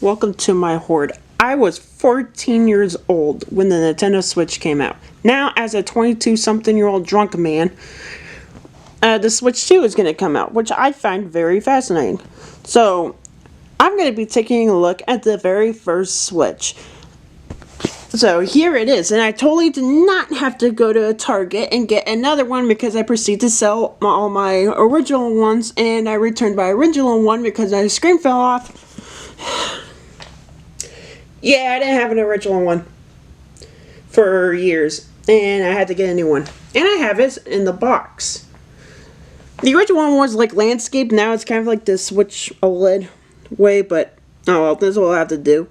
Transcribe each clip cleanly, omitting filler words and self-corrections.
Welcome to my hoard. I was 14 years old when the Nintendo Switch came out. Now, as a 22-something-year-old drunk man, the Switch 2 is going to come out, which I find very fascinating. So, I'm going to be taking a look at the very first Switch. So, here it is, and I totally did not have to go to a Target and get another one because I proceeded to sell all my original ones, and I returned my original one because my screen fell off. Yeah, I didn't have an original one for years, and I had to get a new one. And I have it in the box. The original one was like landscape, now it's kind of like the Switch OLED way, but oh well, this is what I have to do.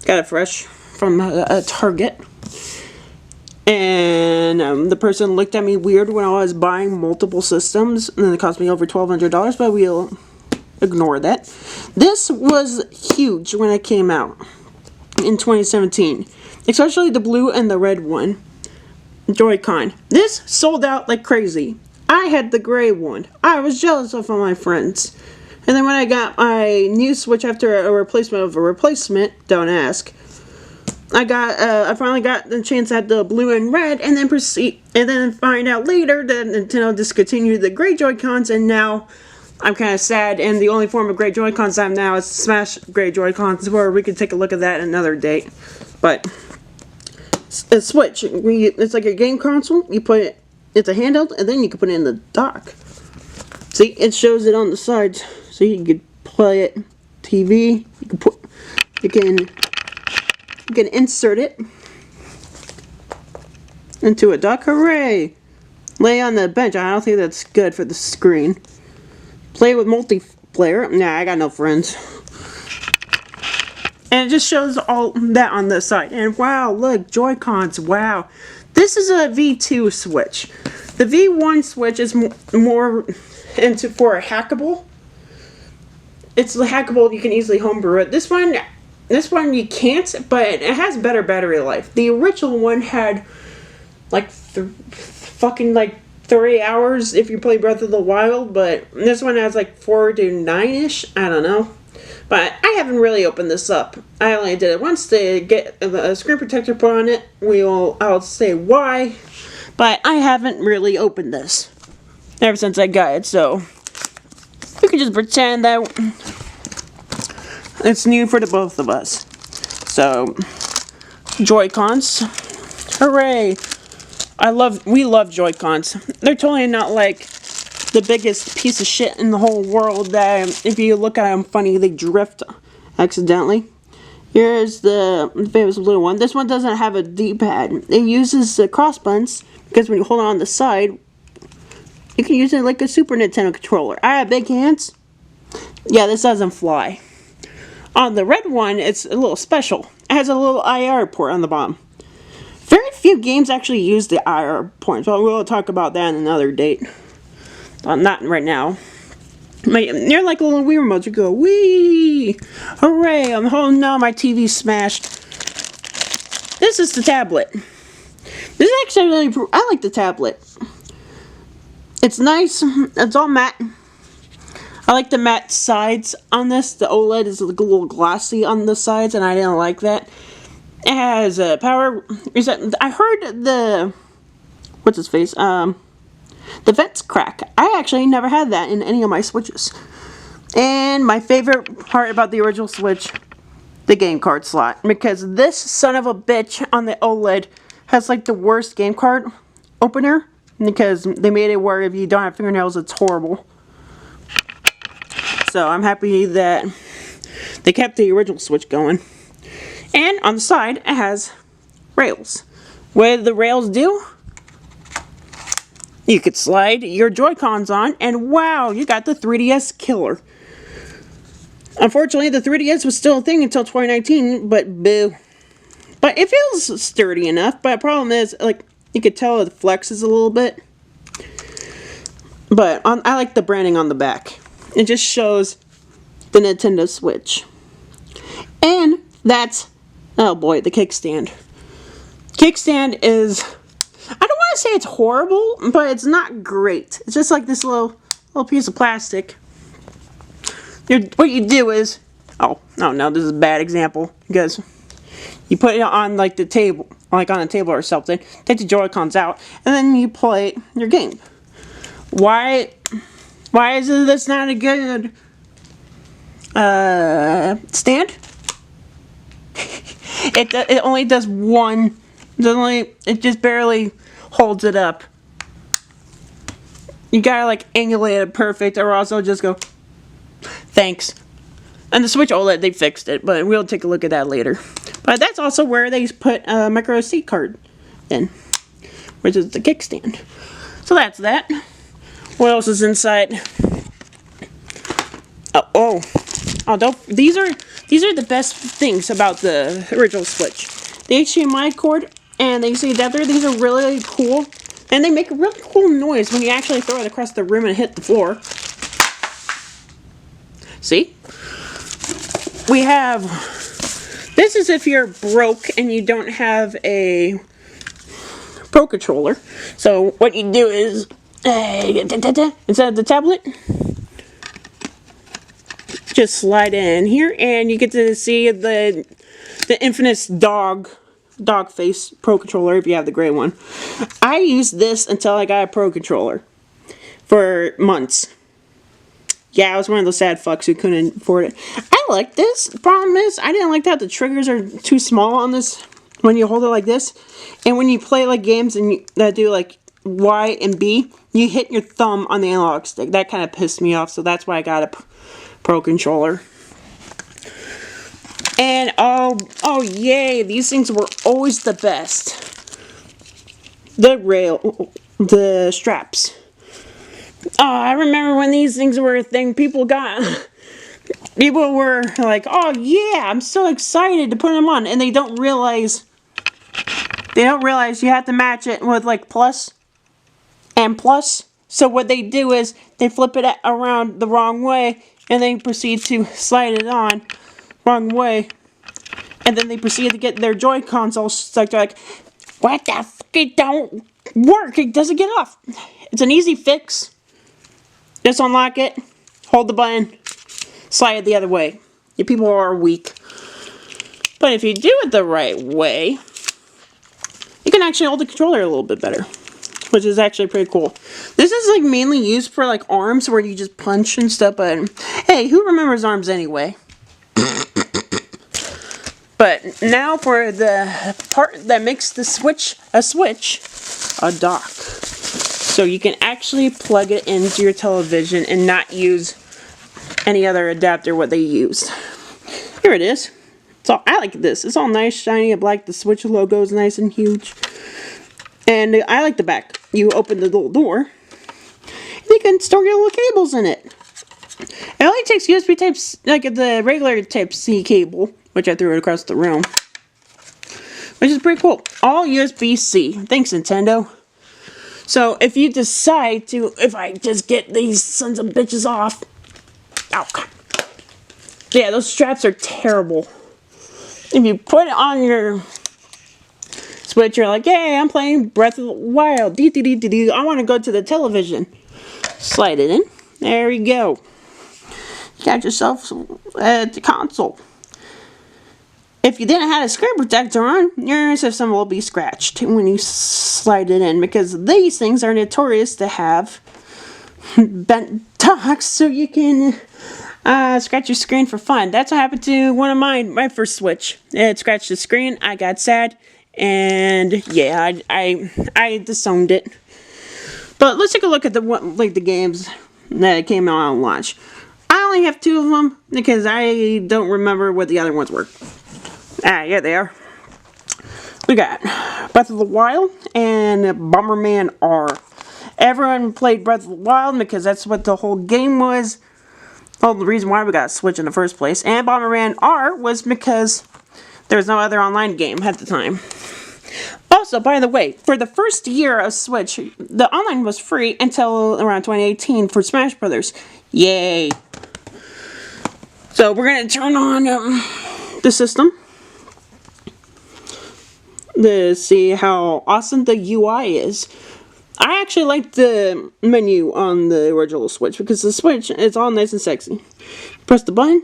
Got it fresh from a Target. And the person looked at me weird when I was buying multiple systems, and it cost me over $1,200, but we'll ignore that. This was huge when it came out in 2017, especially the blue and the red one, Joy-Con. This sold out like crazy. I had the gray one. I was jealous of all my friends. And then when I got my new Switch after a replacement of a replacement, don't ask, I finally got the chance at the blue and red, and then find out later that Nintendo discontinued the gray Joy-Cons, and now I'm kind of sad, and the only form of gray Joy-Cons I have now is Smash gray Joy-Cons, where we can take a look at that another date. But a Switch, it's like a game console. You put it, it's a handheld, and then you can put it in the dock. See, it shows it on the sides, so you can play it. TV, you can insert it into a dock. Hooray! Lay on the bench. I don't think that's good for the screen. Play with multiplayer. Nah, I got no friends. And it just shows all that on this side. And wow, look, Joy-Cons, wow. This is a V2 Switch. The V1 Switch is more for a hackable. It's hackable, you can easily homebrew it. This one you can't, but it has better battery life. The original one had like fucking 3 hours if you play Breath of the Wild, but this one has like 4 to 9-ish, I don't know. But I haven't really opened this up. I only did it once to get a screen protector put on it. I'll say why, but I haven't really opened this ever since I got it, so we can just pretend that it's new for the both of us. So, Joy-Cons, hooray! We love Joy-Cons. They're totally not like the biggest piece of shit in the whole world that if you look at them funny, they drift accidentally. Here's the famous blue one. This one doesn't have a D-pad. It uses the cross buttons because when you hold it on the side, you can use it like a Super Nintendo controller. I have big hands. Yeah, this doesn't fly. On the red one, it's a little special. It has a little IR port on the bottom. Very few games actually use the IR port, so we'll talk about that in another date. Not right now. You're like a little Wii remote. You go, wee! Hooray! Oh no, my TV smashed. This is the tablet. This is actually really... I like the tablet. It's nice. It's all matte. I like the matte sides on this. The OLED is a little glossy on the sides, and I didn't like that. It has a power reset. I heard the... What's his face? The vents crack. I actually never had that in any of my Switches. And my favorite part about the original Switch, the game card slot. Because this son of a bitch on the OLED has like the worst game card opener. Because they made it where if you don't have fingernails, it's horrible. So I'm happy that they kept the original Switch going. And on the side, it has rails. What do the rails do? You could slide your Joy-Cons on, and wow, you got the 3DS killer. Unfortunately, the 3DS was still a thing until 2019, but boo. But it feels sturdy enough, but the problem is, like, you could tell it flexes a little bit. But I like the branding on the back. It just shows the Nintendo Switch. And that's, oh boy, the kickstand. Kickstand is... I don't want to say it's horrible, but it's not great. It's just like this little piece of plastic. What you do is Oh, no, this is a bad example because you put it on like the table, like on a table or something, take the Joy-Cons out, and then you play your game. Why is this not a good stand? It only does one. It just barely holds it up. You gotta like angulate it perfect, or else it'll just go. Thanks. And the Switch OLED, they fixed it, but we'll take a look at that later. But that's also where they put a micro SD card in, which is the kickstand. So that's that. What else is inside? These are the best things about the original Switch. The HDMI cord and the AC adapter. These are really cool, and they make a really cool noise when you actually throw it across the room and hit the floor. See? We have, this is if you're broke and you don't have a Pro Controller. So what you do is, instead of the tablet, just slide in here and you get to see the infamous dog face Pro Controller if you have the gray one. I used this until I got a Pro Controller for months. Yeah, I was one of those sad fucks who couldn't afford it. I like this. The problem is, I didn't like that the triggers are too small on this when you hold it like this. And when you play like games and that do like Y and B, you hit your thumb on the analog stick. That kind of pissed me off, so that's why I got a Pro Controller. And oh yay, these things were always the best. The straps. Oh, I remember when these things were a thing. People were like, oh yeah, I'm so excited to put them on, and they don't realize you have to match it with like plus and plus. So what they do is they flip it around the wrong way, and they proceed to slide it on wrong way, and then they proceed to get their Joy-Cons all stuck. They're like, what the fuck? It don't work. It doesn't get off. It's an easy fix. Just unlock it, hold the button, slide it the other way. You people are weak. But if you do it the right way, you can actually hold the controller a little bit better, which is actually pretty cool. This is like mainly used for like arms where you just punch and stuff, but hey, who remembers arms anyway? But now for the part that makes the Switch a dock. So you can actually plug it into your television and not use any other adapter what they used. Here it is. I like this. It's all nice, shiny. I like the Switch logo is nice and huge. And I like the back. You open the little door, and you can store your little cables in it. It only takes USB types, like the regular Type-C cable, which I threw it across the room, which is pretty cool. All USB-C. Thanks, Nintendo. So if you decide to, if I just get these sons of bitches off, yeah, those straps are terrible. If you put it on your Switch, you're like, hey, I'm playing Breath of the Wild. I want to go to the television. Slide it in. There you go. You got yourself the console. If you didn't have a screen protector on, your system will be scratched when you slide it in, because these things are notorious to have bent docks, so you can scratch your screen for fun. That's what happened to one of my first Switch. It scratched the screen. I got sad, and yeah, I disowned it. But let's take a look at the games that came out on launch. I only have 2 of them because I don't remember what the other ones were. Yeah, they are. We got Breath of the Wild and Bomberman R. Everyone played Breath of the Wild because that's what the whole game was. Well, the reason why we got a Switch in the first place. And Bomberman R was because there was no other online game at the time. Also, by the way, for the first year of Switch, the online was free until around 2018 for Smash Brothers. Yay! So we're gonna turn on the system to see how awesome the UI is. I actually like the menu on the original Switch because the Switch is all nice and sexy. Press the button,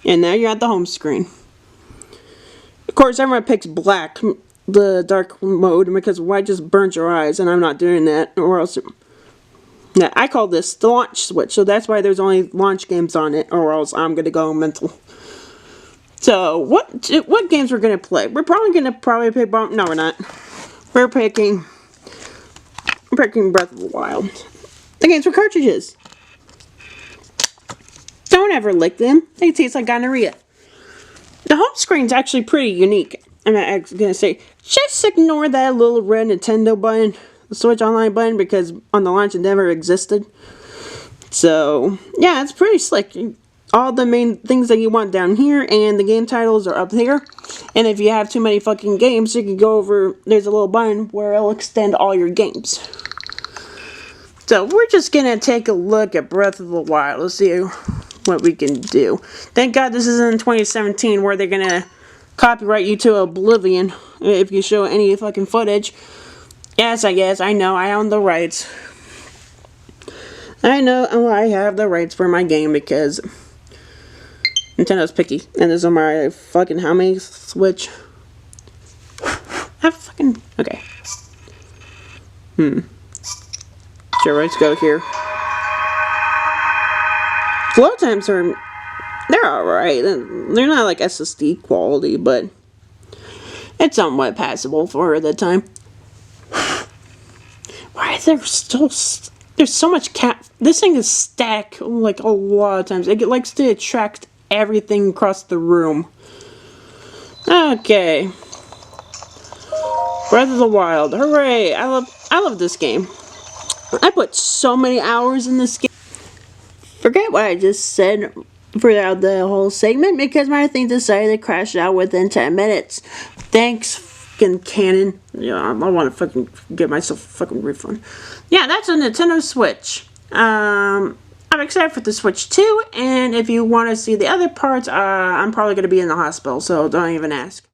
And now you're at the home screen. Of course, everyone picks black, the dark mode, because white just burns your eyes, and I'm not doing that, or else... Yeah, I call this the launch switch, so that's why there's only launch games on it, or else I'm gonna go mental. So, what games we're gonna play? We're probably gonna pick... No, we're not. We're picking Breath of the Wild. The games for cartridges. Don't ever lick them. They taste like gonorrhea. The home screen's actually pretty unique. I'm not gonna say, just ignore that little red Nintendo button, the Switch Online button, because on the launch it never existed. So, yeah, it's pretty slick. All the main things that you want down here, and the game titles are up here. And if you have too many fucking games, you can go over, there's a little button where it'll extend all your games. So, we're just gonna take a look at Breath of the Wild. Let's see what we can do. Thank God this is in 2017 where they're gonna copyright you to oblivion if you show any fucking footage. Yes, I guess. I know. I own the rights. I know I have the rights for my game because Nintendo's picky. And this is my fucking how many Switch? Okay. Sure, let's go here. Load times are... They're alright. They're not like SSD quality, but it's somewhat passable for the time. Why is there still... There's so much This thing is stacked like a lot of times. It likes to attract everything across the room. Okay. Breath of the Wild. Hooray! I love this game. I put so many hours in this game. Forget what I just said throughout the whole segment because my thing decided to crash out within 10 minutes. Thanks, fucking Canon. Yeah, I want to fucking get myself a fucking refund. Yeah, that's a Nintendo Switch. I'm excited for the Switch 2, and if you want to see the other parts, I'm probably going to be in the hospital, so don't even ask.